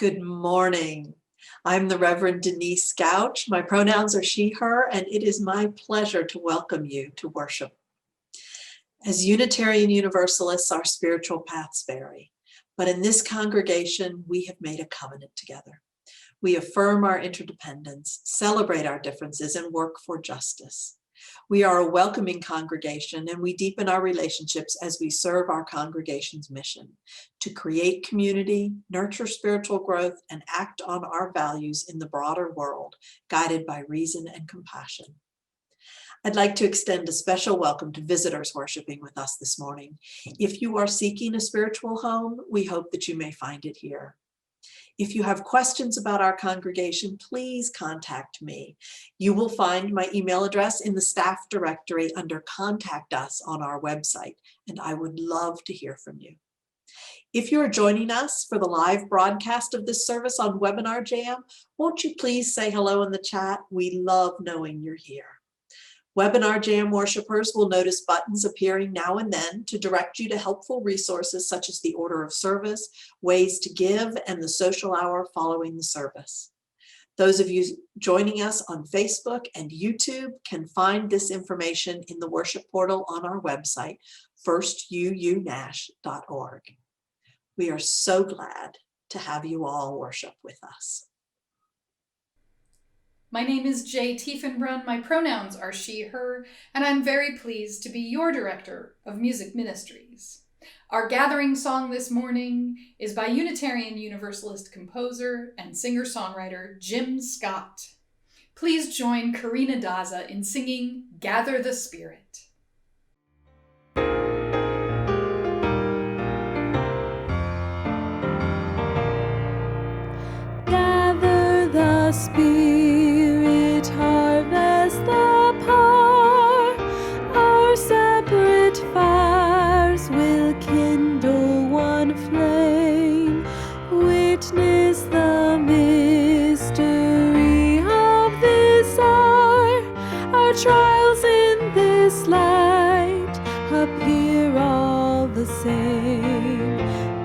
Good morning. I'm the Reverend Denise Gouch. My pronouns are she, her, and it is my pleasure to welcome you to worship. As Unitarian Universalists, our spiritual paths vary, but in this congregation, we have made a covenant together. We affirm our interdependence, celebrate our differences, and work for justice. We are a welcoming congregation, and we deepen our relationships as we serve our congregation's mission to create community, nurture spiritual growth, and act on our values in the broader world, guided by reason and compassion. I'd like to extend a special welcome to visitors worshiping with us this morning. If you are seeking a spiritual home, we hope that you may find it here. If you have questions about our congregation, please contact me. You will find my email address in the staff directory under Contact Us on our website, and I would love to hear from you. If you're joining us for the live broadcast of this service on Webinar Jam, won't you please say hello in the chat? We love knowing you're here. Webinar Jam worshipers will notice buttons appearing now and then to direct you to helpful resources such as the order of service, ways to give, and the social hour following the service. Those of you joining us on Facebook and YouTube can find this information in the worship portal on our website, firstuunash.org. We are so glad to have you all worship with us. My name is Jay Tiefenbrunn, my pronouns are she, her, and I'm very pleased to be your Director of Music Ministries. Our gathering song this morning is by Unitarian Universalist composer and singer-songwriter Jim Scott. Please join Karina Daza in singing Gather the Spirit. Gather the Spirit, harvest the power. Our separate fires will kindle one flame. Witness the mystery of this hour. Our trials in this light appear all the same.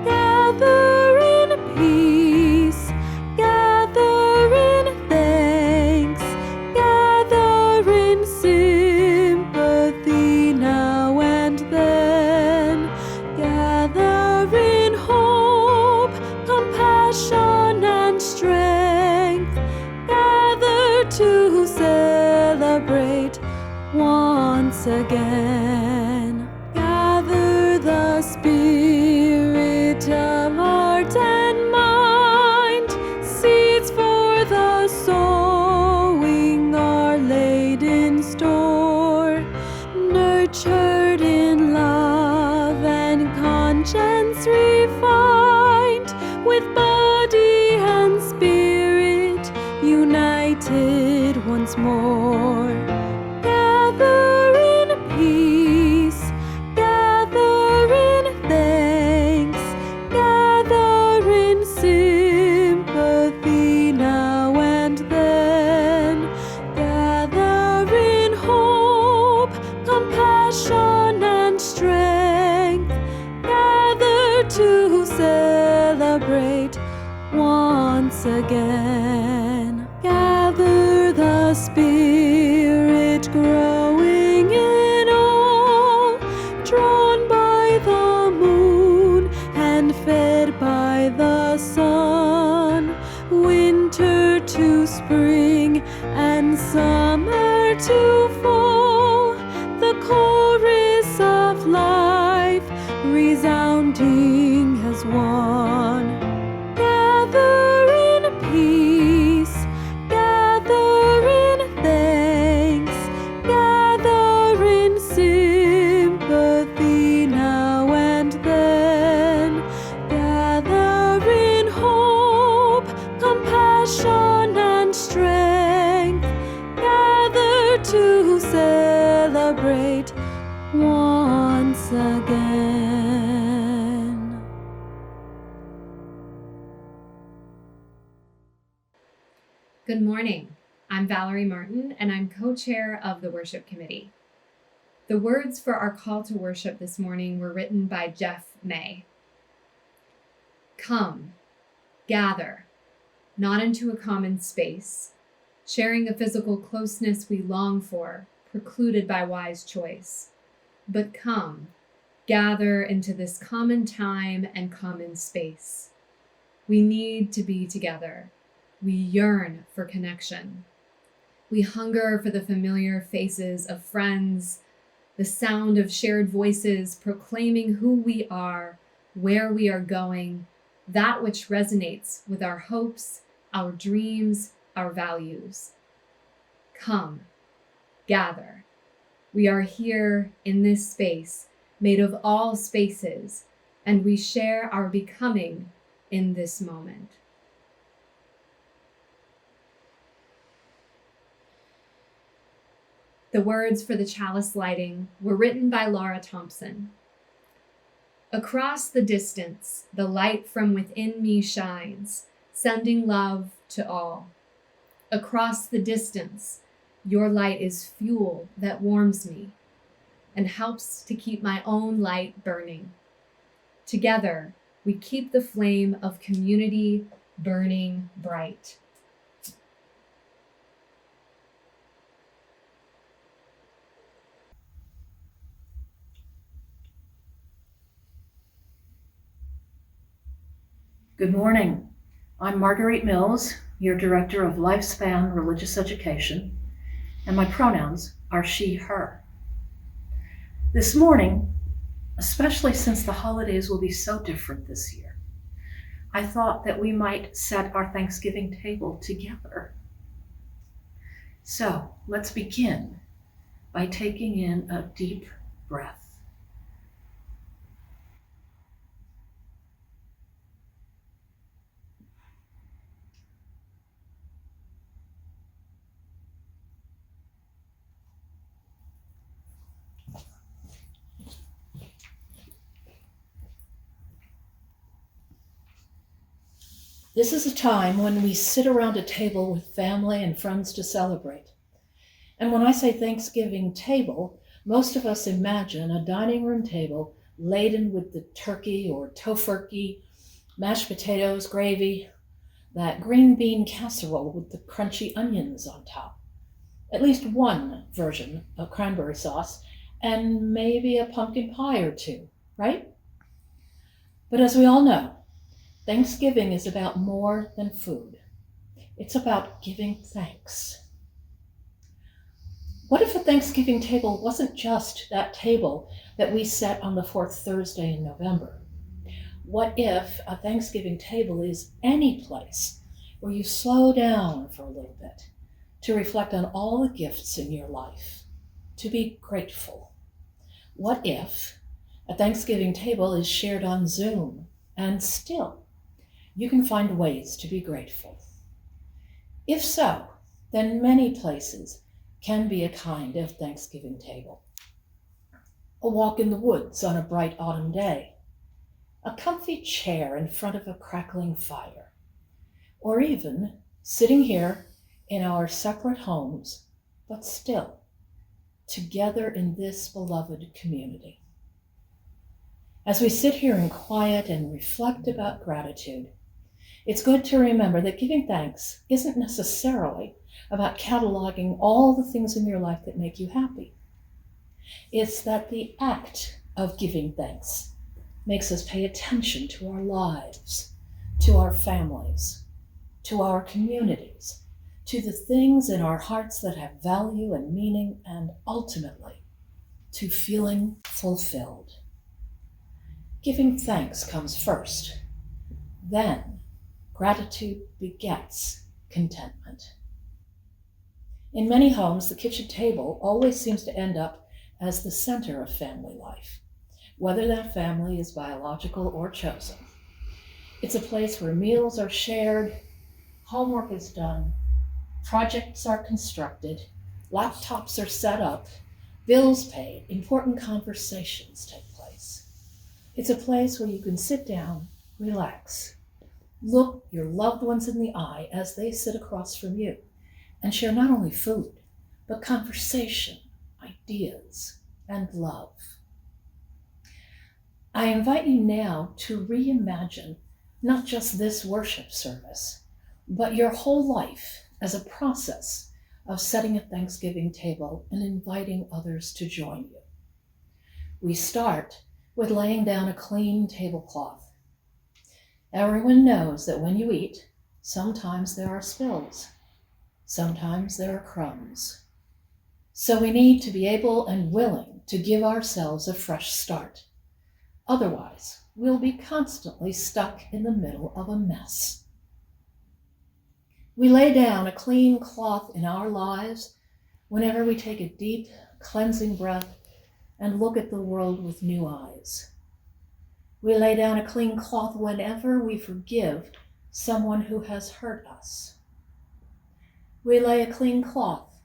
Gather in peace, gather in thanks, gather in sympathy now and then, gather in hope, compassion and strength, gather to celebrate once again. Gather the Spirit of heart and mind, seeds for the sowing are laid in store, nurtured in love and conscience refined, with body and spirit united once more. Gather in peace, gather in thanks, gather in sympathy now and then, gather in hope, compassion and strength, gather to celebrate once again. Gather the Spirit growing in all, drawn by the moon and fed by the sun, winter to spring and summer to fall, the chorus of life resounding as one. Gather in peace, gather in thanks, gather in sympathy now and then, gather in hope, compassion and strength, gather to celebrate once again. Good morning. I'm Valerie Martin, and I'm co-chair of the Worship Committee. The words for our call to worship this morning were written by Jeff May. Come, gather, not into a common space, sharing a physical closeness we long for, precluded by wise choice. But come, gather into this common time and common space. We need to be together. We yearn for connection. We hunger for the familiar faces of friends, the sound of shared voices proclaiming who we are, where we are going, that which resonates with our hopes, our dreams, our values. Come, gather. We are here in this space, made of all spaces, and we share our becoming in this moment. The words for the Chalice Lighting were written by Laura Thompson. Across the distance, the light from within me shines, sending love to all. Across the distance, your light is fuel that warms me and helps to keep my own light burning. Together, we keep the flame of community burning bright. Good morning. I'm Marguerite Mills, your Director of Lifespan Religious Education, and my pronouns are she, her. This morning, especially since the holidays will be so different this year, I thought that we might set our Thanksgiving table together. So let's begin by taking in a deep breath. This is a time when we sit around a table with family and friends to celebrate. And when I say Thanksgiving table, most of us imagine a dining room table laden with the turkey or tofurkey, mashed potatoes, gravy, that green bean casserole with the crunchy onions on top, at least one version of cranberry sauce, and maybe a pumpkin pie or two, right? But as we all know, Thanksgiving is about more than food. It's about giving thanks. What if a Thanksgiving table wasn't just that table that we set on the fourth Thursday in November? What if a Thanksgiving table is any place where you slow down for a little bit to reflect on all the gifts in your life, to be grateful? What if a Thanksgiving table is shared on Zoom and still you can find ways to be grateful? If so, then many places can be a kind of Thanksgiving table. A walk in the woods on a bright autumn day, a comfy chair in front of a crackling fire, or even sitting here in our separate homes, but still together in this beloved community. As we sit here in quiet and reflect about gratitude, it's good to remember that giving thanks isn't necessarily about cataloging all the things in your life that make you happy. It's that the act of giving thanks makes us pay attention to our lives, to our families, to our communities, to the things in our hearts that have value and meaning, and ultimately to feeling fulfilled. Giving thanks comes first. Then gratitude begets contentment. In many homes, the kitchen table always seems to end up as the center of family life, whether that family is biological or chosen. It's a place where meals are shared, homework is done, projects are constructed, laptops are set up, bills paid, important conversations take place. It's a place where you can sit down, relax, look your loved ones in the eye as they sit across from you, and share not only food, but conversation, ideas, and love. I invite you now to reimagine not just this worship service, but your whole life as a process of setting a Thanksgiving table and inviting others to join you. We start with laying down a clean tablecloth. Everyone knows that when you eat, sometimes there are spills, sometimes there are crumbs. So we need to be able and willing to give ourselves a fresh start. Otherwise, we'll be constantly stuck in the middle of a mess. We lay down a clean cloth in our lives whenever we take a deep, cleansing breath and look at the world with new eyes. We lay down a clean cloth whenever we forgive someone who has hurt us. We lay a clean cloth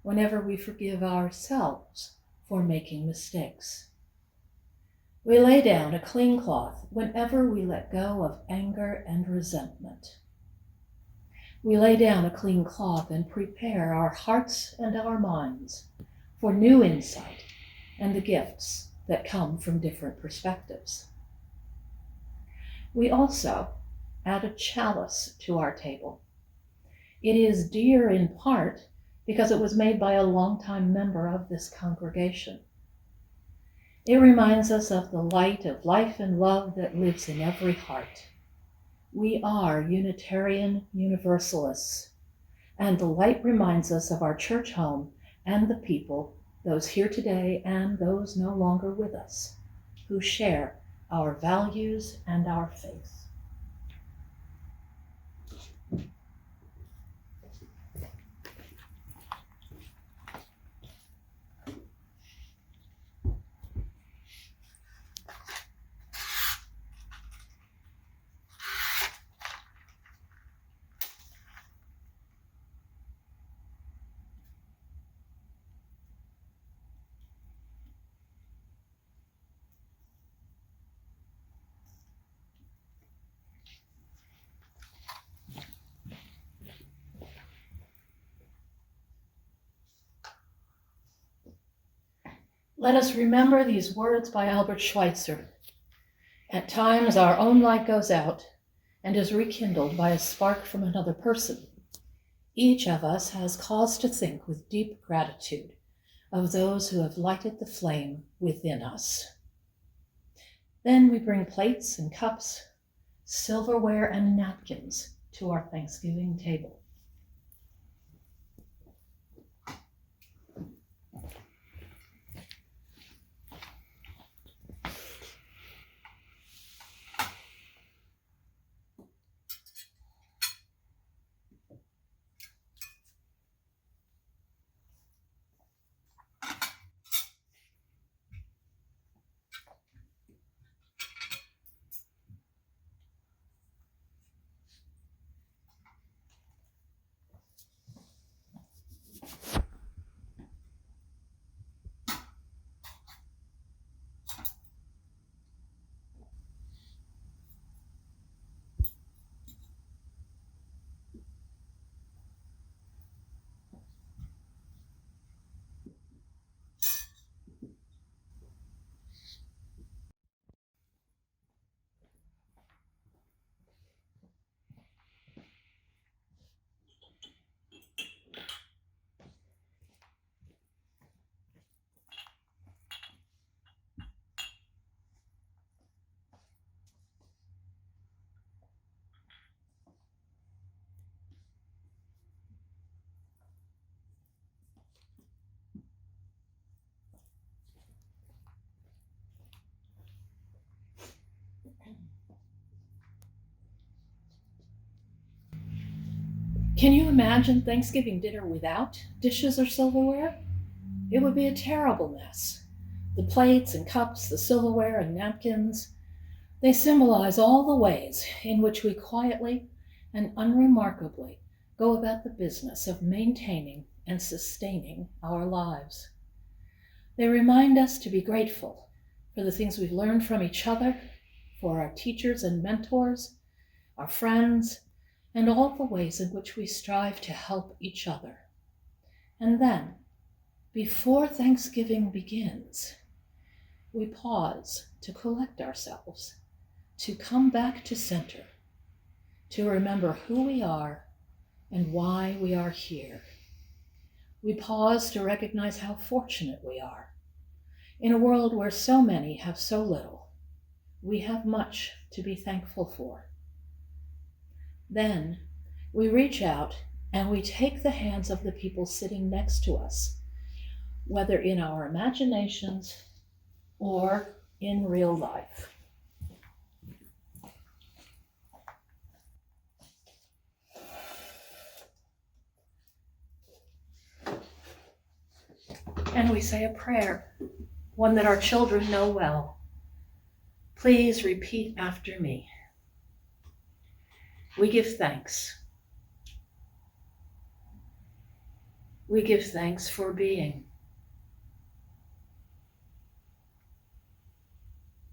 whenever we forgive ourselves for making mistakes. We lay down a clean cloth whenever we let go of anger and resentment. We lay down a clean cloth and prepare our hearts and our minds for new insight and the gifts that come from different perspectives. We also add a chalice to our table. It is dear in part because it was made by a longtime member of this congregation. It reminds us of the light of life and love that lives in every heart. We are Unitarian Universalists, and the light reminds us of our church home and the people, those here today and those no longer with us, who share our values and our faith. Let us remember these words by Albert Schweitzer. At times our own light goes out and is rekindled by a spark from another person. Each of us has cause to think with deep gratitude of those who have lighted the flame within us. Then we bring plates and cups, silverware and napkins to our Thanksgiving table. Can you imagine Thanksgiving dinner without dishes or silverware? It would be a terrible mess. The plates and cups, the silverware and napkins, they symbolize all the ways in which we quietly and unremarkably go about the business of maintaining and sustaining our lives. They remind us to be grateful for the things we've learned from each other, for our teachers and mentors, our friends, and all the ways in which we strive to help each other. And then, before Thanksgiving begins, we pause to collect ourselves, to come back to center, to remember who we are and why we are here. We pause to recognize how fortunate we are. In a world where so many have so little, we have much to be thankful for. Then we reach out and we take the hands of the people sitting next to us, whether in our imaginations or in real life. And we say a prayer, one that our children know well. Please repeat after me. We give thanks. We give thanks for being.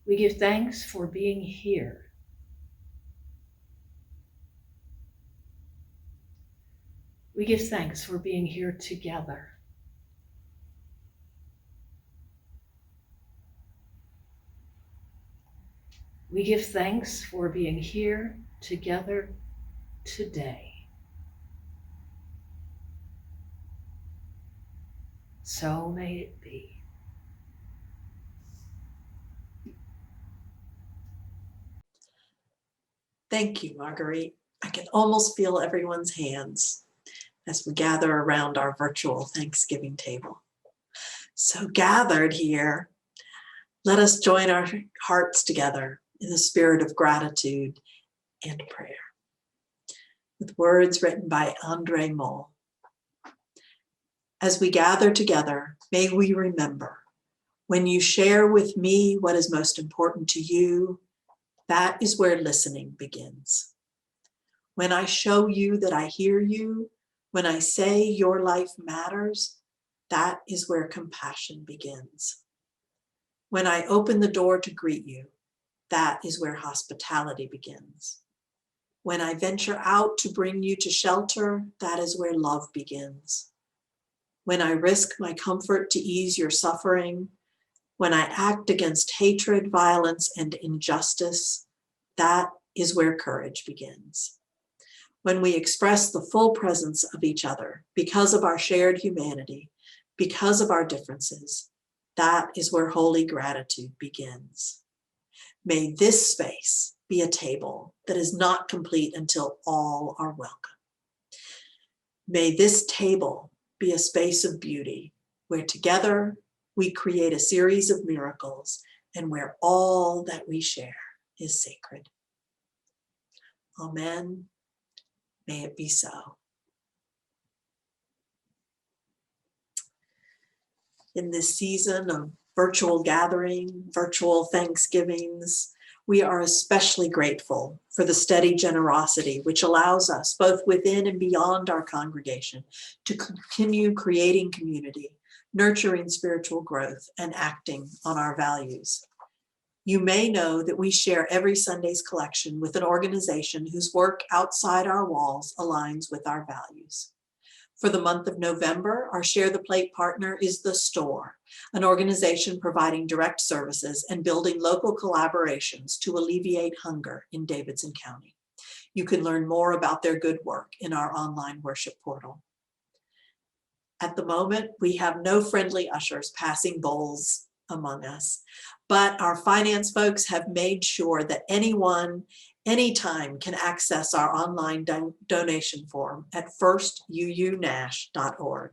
We give thanks for being here. We give thanks for being here together. We give thanks for being here together today. So may it be. Thank you, Marguerite. I can almost feel everyone's hands as we gather around our virtual Thanksgiving table. So gathered here, let us join our hearts together in the spirit of gratitude and prayer. With words written by Andre Moll. As we gather together, may we remember, when you share with me what is most important to you, that is where listening begins. When I show you that I hear you, when I say your life matters, that is where compassion begins. When I open the door to greet you, that is where hospitality begins. When I venture out to bring you to shelter, that is where love begins. When I risk my comfort to ease your suffering, when I act against hatred, violence, and injustice, that is where courage begins. When we express the full presence of each other because of our shared humanity, because of our differences, that is where holy gratitude begins. May this space be a table that is not complete until all are welcome. May this table be a space of beauty where together we create a series of miracles and where all that we share is sacred. Amen. May it be so. In this season of virtual gathering, virtual Thanksgivings, we are especially grateful for the steady generosity which allows us, both within and beyond our congregation, to continue creating community, nurturing spiritual growth, and acting on our values. You may know that we share every Sunday's collection with an organization whose work outside our walls aligns with our values. For the month of November, our Share the Plate partner is The Store, an organization providing direct services and building local collaborations to alleviate hunger in Davidson County. You can learn more about their good work in our online worship portal. At the moment, we have no friendly ushers passing bowls among us, but our finance folks have made sure that anyone, anytime can access our online donation form at firstuunash.org.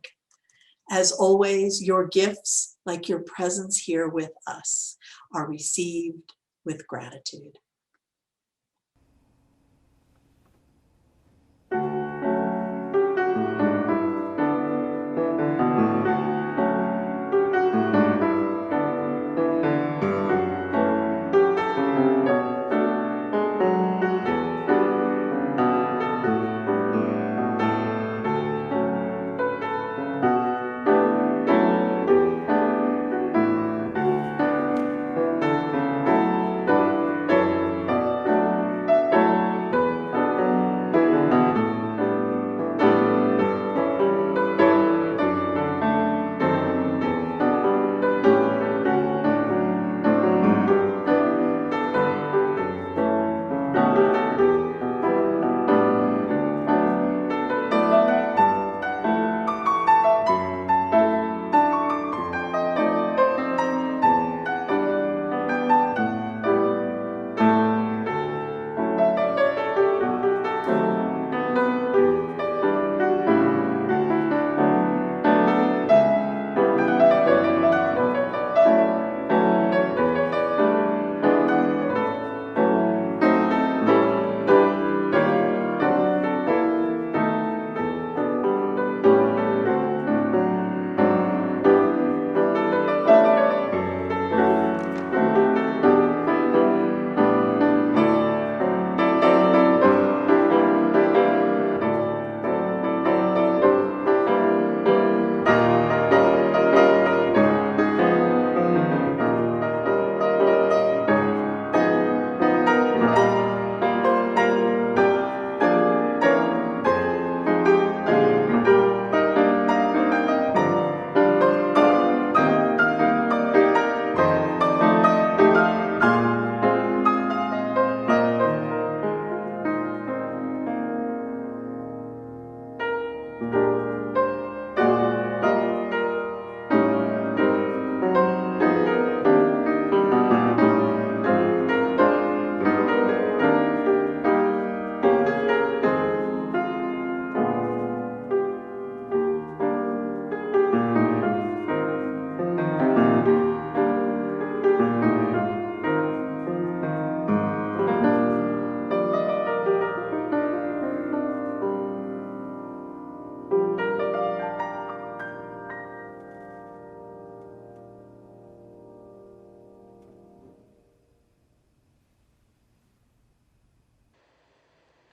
As always, your gifts, like your presence here with us, are received with gratitude.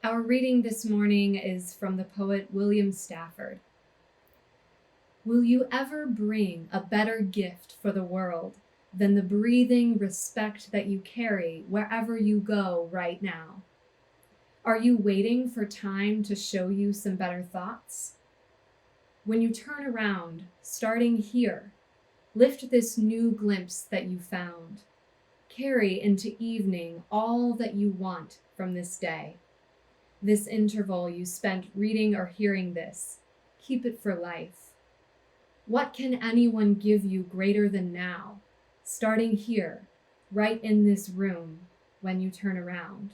Our reading this morning is from the poet William Stafford. Will you ever bring a better gift for the world than the breathing respect that you carry wherever you go right now? Are you waiting for time to show you some better thoughts? When you turn around, starting here, lift this new glimpse that you found. Carry into evening all that you want from this day. This interval you spent reading or hearing this, keep it for life. What can anyone give you greater than now, starting here, right in this room, when you turn around?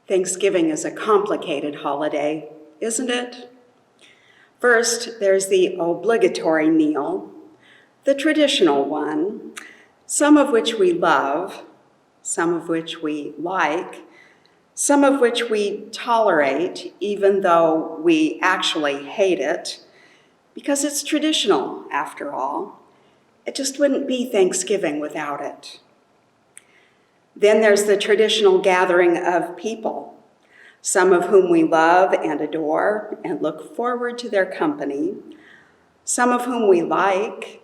Thanksgiving is a complicated holiday, isn't it? First, there's the obligatory meal, the traditional one, some of which we love, some of which we like, some of which we tolerate, even though we actually hate it, because it's traditional, after all. It just wouldn't be Thanksgiving without it. Then there's the traditional gathering of people, some of whom we love and adore and look forward to their company, some of whom we like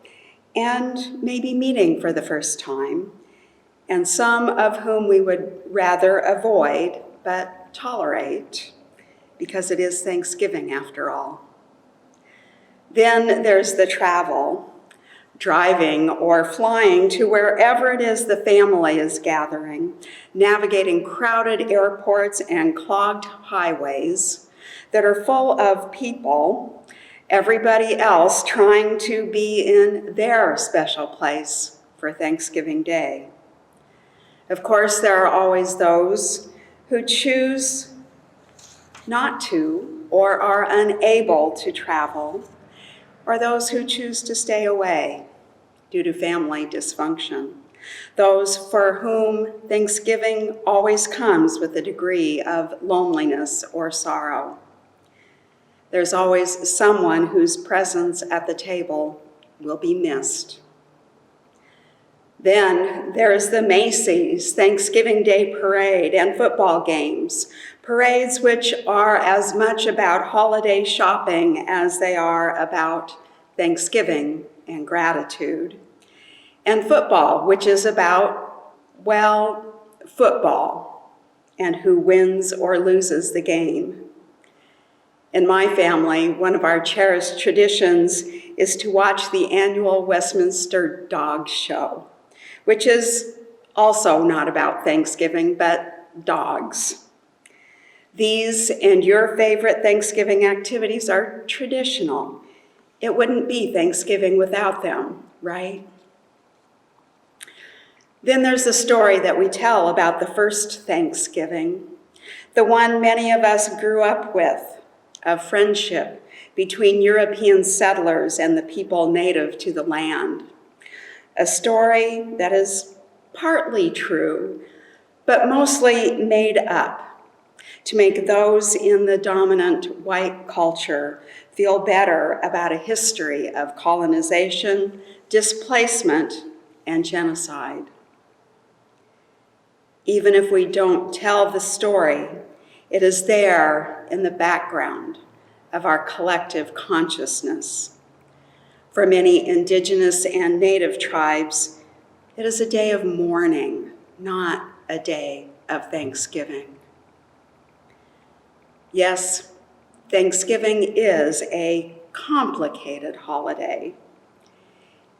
and may be meeting for the first time, and some of whom we would rather avoid but tolerate, because it is Thanksgiving after all. Then there's the travel, driving or flying to wherever it is the family is gathering, navigating crowded airports and clogged highways that are full of people, everybody else trying to be in their special place for Thanksgiving Day. Of course, there are always those who choose not to or are unable to travel, or those who choose to stay away due to family dysfunction, those for whom Thanksgiving always comes with a degree of loneliness or sorrow. There's always someone whose presence at the table will be missed. Then there's the Macy's Thanksgiving Day Parade and football games, parades which are as much about holiday shopping as they are about Thanksgiving and gratitude. And football, which is about, well, football and who wins or loses the game. In my family, one of our cherished traditions is to watch the annual Westminster Dog Show, which is also not about Thanksgiving, but dogs. These and your favorite Thanksgiving activities are traditional. It wouldn't be Thanksgiving without them, right? Then there's the story that we tell about the first Thanksgiving, the one many of us grew up with, of friendship between European settlers and the people native to the land. A story that is partly true, but mostly made up to make those in the dominant white culture feel better about a history of colonization, displacement, and genocide. Even if we don't tell the story, it is there in the background of our collective consciousness. For many indigenous and native tribes, it is a day of mourning, not a day of Thanksgiving. Yes, Thanksgiving is a complicated holiday.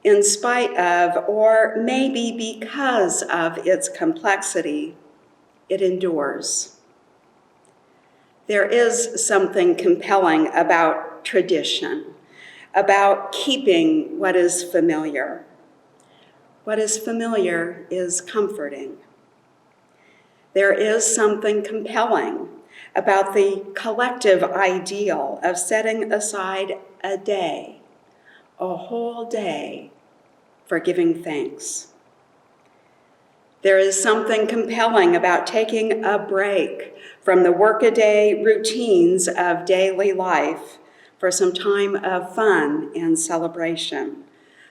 In spite of, or maybe because of its complexity, it endures. There is something compelling about tradition, about keeping what is familiar. What is familiar is comforting. There is something compelling about the collective ideal of setting aside a day, a whole day, for giving thanks. There is something compelling about taking a break from the workaday routines of daily life for some time of fun and celebration.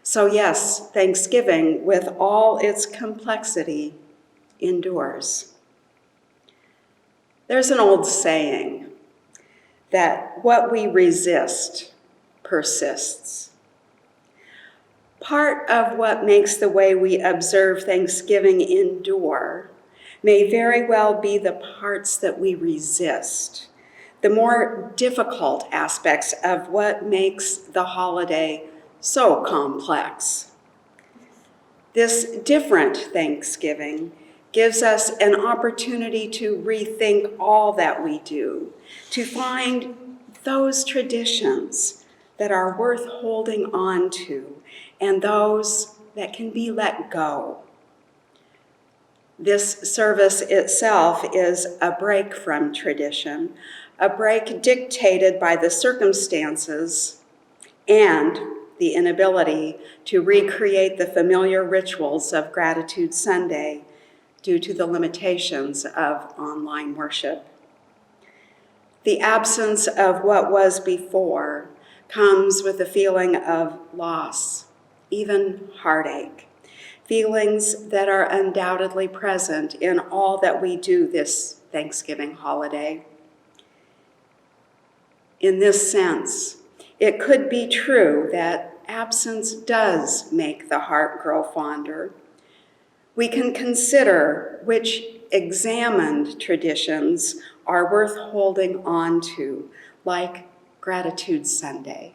So yes, Thanksgiving, with all its complexity, endures. There's an old saying that what we resist persists. Part of what makes the way we observe Thanksgiving endure may very well be the parts that we resist, the more difficult aspects of what makes the holiday so complex. This different Thanksgiving gives us an opportunity to rethink all that we do, to find those traditions that are worth holding on to and those that can be let go. This service itself is a break from tradition, a break dictated by the circumstances and the inability to recreate the familiar rituals of Gratitude Sunday due to the limitations of online worship. The absence of what was before comes with a feeling of loss, even heartache, feelings that are undoubtedly present in all that we do this Thanksgiving holiday. In this sense, it could be true that absence does make the heart grow fonder. We can consider which examined traditions are worth holding on to, like Gratitude Sunday,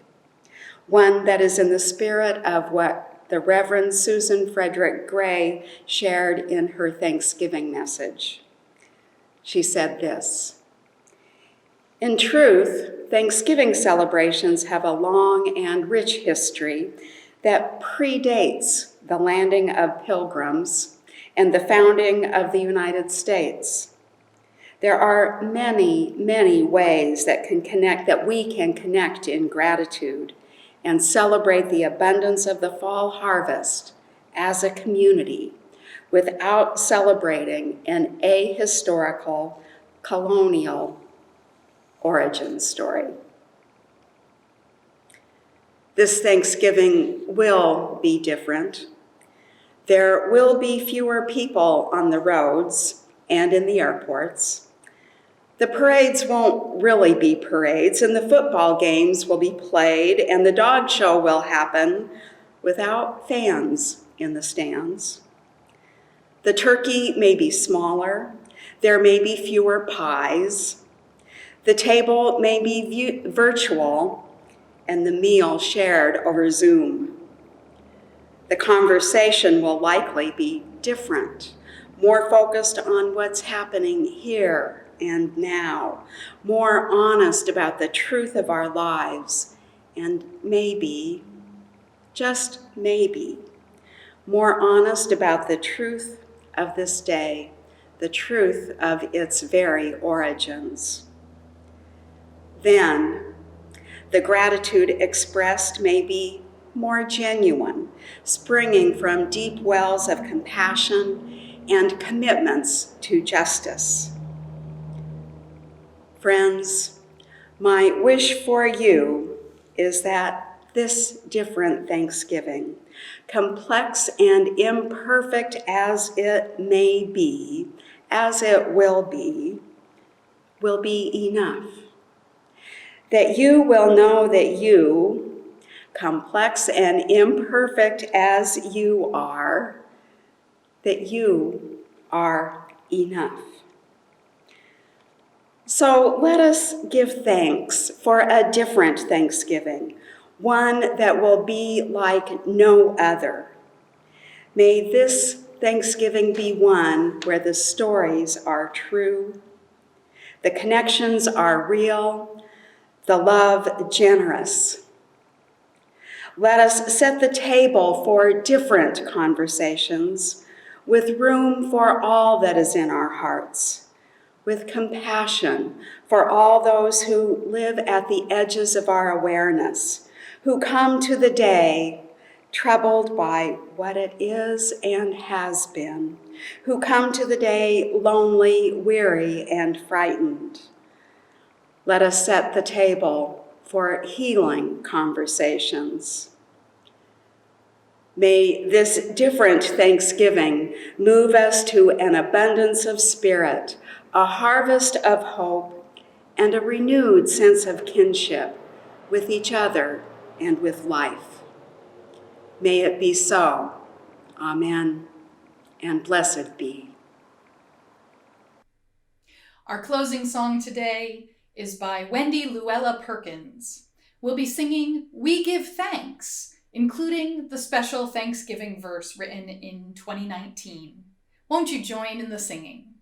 one that is in the spirit of what the Reverend Susan Frederick Gray shared in her Thanksgiving message. She said this: "In truth, Thanksgiving celebrations have a long and rich history that predates the landing of pilgrims and the founding of the United States. There are many, many ways that we can connect in gratitude and celebrate the abundance of the fall harvest as a community without celebrating an ahistorical colonial origin story." This Thanksgiving will be different. There will be fewer people on the roads and in the airports. The parades won't really be parades, and the football games will be played, and the dog show will happen without fans in the stands. The turkey may be smaller. There may be fewer pies. The table may be virtual, and the meal shared over Zoom. The conversation will likely be different, more focused on what's happening here and now, more honest about the truth of our lives, and maybe, just maybe, more honest about the truth of this day, the truth of its very origins. Then, the gratitude expressed may be more genuine, springing from deep wells of compassion and commitments to justice. Friends, my wish for you is that this different Thanksgiving, complex and imperfect as it may be, as it will be enough. That you will know that you, complex and imperfect as you are, that you are enough. So let us give thanks for a different Thanksgiving, one that will be like no other. May this Thanksgiving be one where the stories are true, the connections are real, the love generous. Let us set the table for different conversations, with room for all that is in our hearts, with compassion for all those who live at the edges of our awareness, who come to the day troubled by what it is and has been, who come to the day lonely, weary, and frightened. Let us set the table for healing conversations. May this different Thanksgiving move us to an abundance of spirit, a harvest of hope, and a renewed sense of kinship with each other and with life. May it be so. Amen, and blessed be. Our closing song today is by Wendy Luella Perkins. We'll be singing We Give Thanks, including the special Thanksgiving verse written in 2019. Won't you join in the singing?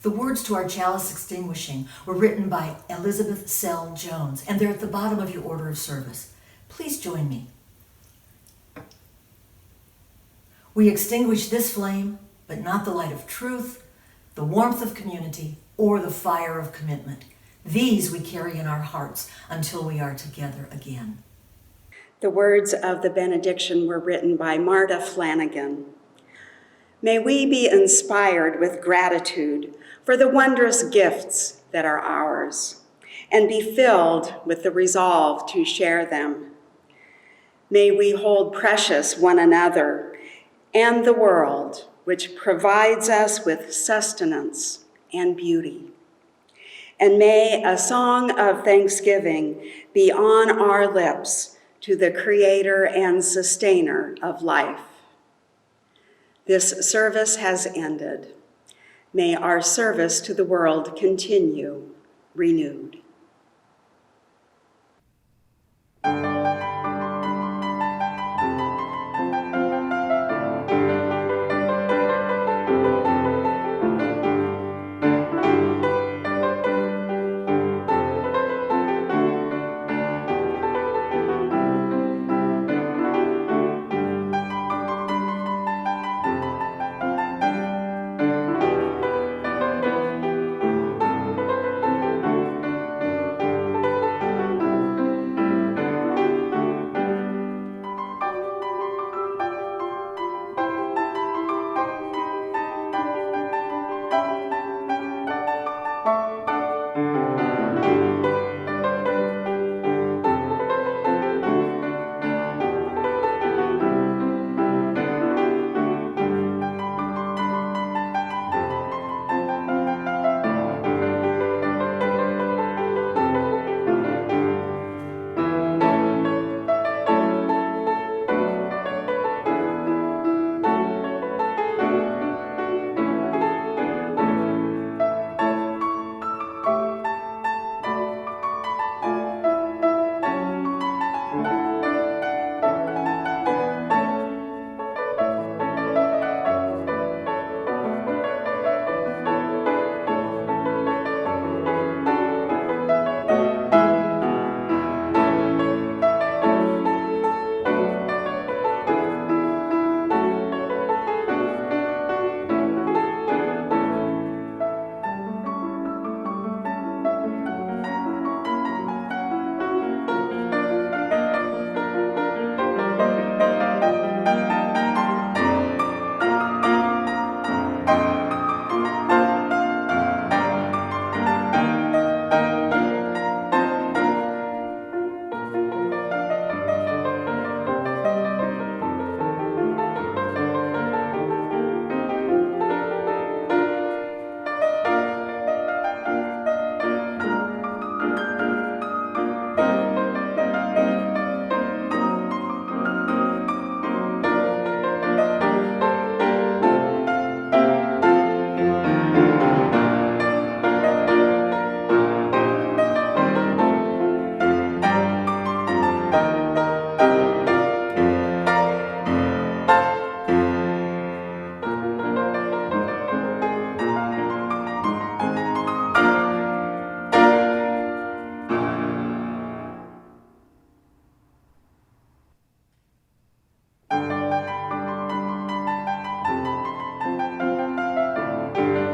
The words to our Chalice Extinguishing were written by Elizabeth Sell Jones, and they're at the bottom of your order of service. Please join me. We extinguish this flame, but not the light of truth, the warmth of community, or the fire of commitment. These we carry in our hearts until we are together again. The words of the benediction were written by Marta Flanagan. May we be inspired with gratitude for the wondrous gifts that are ours, and be filled with the resolve to share them. May we hold precious one another and the world, which provides us with sustenance and beauty. And may a song of thanksgiving be on our lips to the Creator and Sustainer of life. This service has ended. May our service to the world continue renewed. Thank